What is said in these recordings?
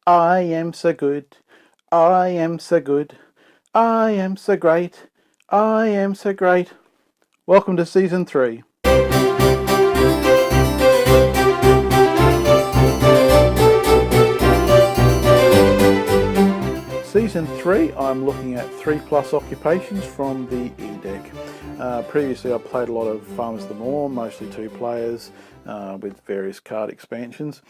I am so good, I am so good, I am so great, I am so great. Welcome to Season 3. Season 3, I'm looking at 3+ occupations from the E-deck. Previously I played a lot of Farmers of the Moor, mostly 2 players, with various card expansions.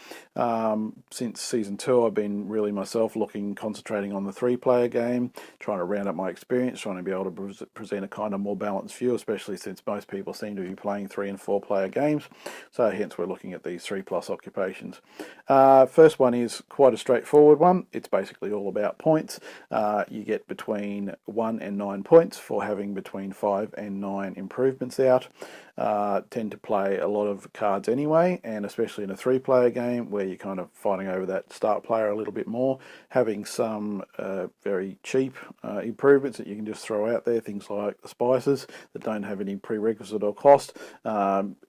Since Season 2 I've been really myself concentrating on the 3-player game, trying to round up my experience, trying to be able to present a kind of more balanced view, especially since most people seem to be playing 3 and 4-player games. So hence we're looking at these 3+ occupations. First one is quite a straightforward one. It's basically all about points. You get between 1 and 9 points for having between 5 and 9 improvements out. Tend to play a lot of cards anyway, and especially in a 3-player game where you're kind of fighting over that start player a little bit more, having some very cheap improvements that you can just throw out there, things like the spices that don't have any prerequisite or cost.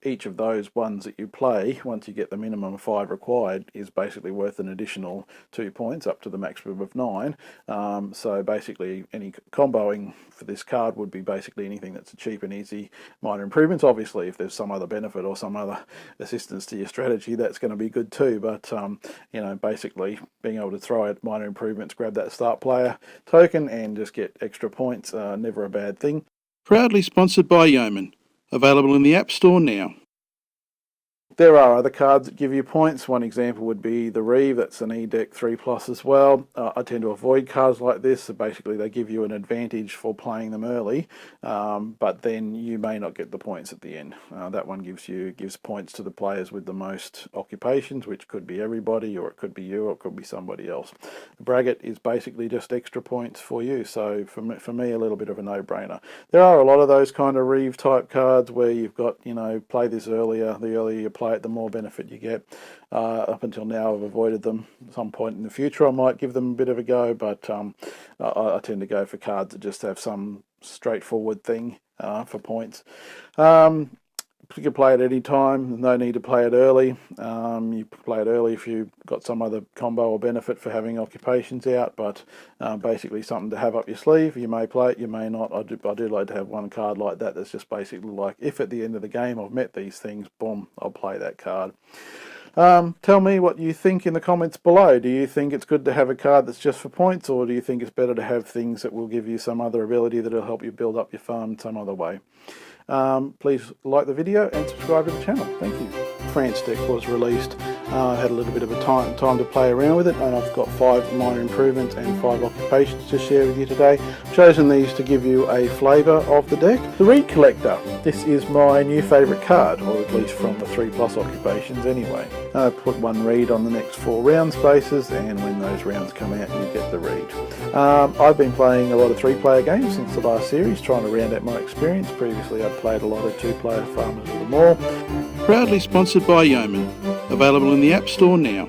Each of those ones that you play, once you get the minimum 5 required, is basically worth an additional 2 points up to the maximum of 9. So basically any comboing for this card would be basically anything that's a cheap and easy minor improvements. Obviously if there's some other benefit or some other assistance to your strategy, that's going to be good too, but you know, basically being able to throw out minor improvements, grab that start player token and just get extra points, never a bad thing. Proudly sponsored by Yeoman. Available in the App Store now. There are other cards that give you points. One example would be the Reeve, that's an E-deck 3+ as well. I tend to avoid cards like this, so basically they give you an advantage for playing them early, but then you may not get the points at the end. That one gives points to the players with the most occupations, which could be everybody, or it could be you, or it could be somebody else. The Braggart is basically just extra points for you, so for me a little bit of a no-brainer. There are a lot of those kind of Reeve type cards where you've got, you know, play this earlier, the earlier you play it, the more benefit you get. Up until now I've avoided them. At some point in the future I might give them a bit of a go, but I tend to go for cards that just have some straightforward thing for points. You can play it any time, no need to play it early. You play it early if you've got some other combo or benefit for having occupations out, but basically something to have up your sleeve. You may play it, you may not. I do like to have one card like that that's just basically like, if at the end of the game I've met these things, boom, I'll play that card. Tell me what you think in the comments below. Do you think it's good to have a card that's just for points, or do you think it's better to have things that will give you some other ability that will help you build up your farm some other way? Please like the video and subscribe to the channel. Thank you. France deck was released. I had a little bit of a time to play around with it, and I've got 5 minor improvements and 5 occupations to share with you today. I've chosen these to give you a flavour of the deck. The Reed Collector. This is my new favourite card, or at least from the 3+ occupations anyway. I put 1 Reed on the next 4 round spaces, and when those rounds come out you get the Reed. I've been playing a lot of 3-player games since the last series, trying to round out my experience. Previously I'd played a lot of 2-player Farmers of the Moor. Proudly sponsored by Yeoman. Available in the App Store now.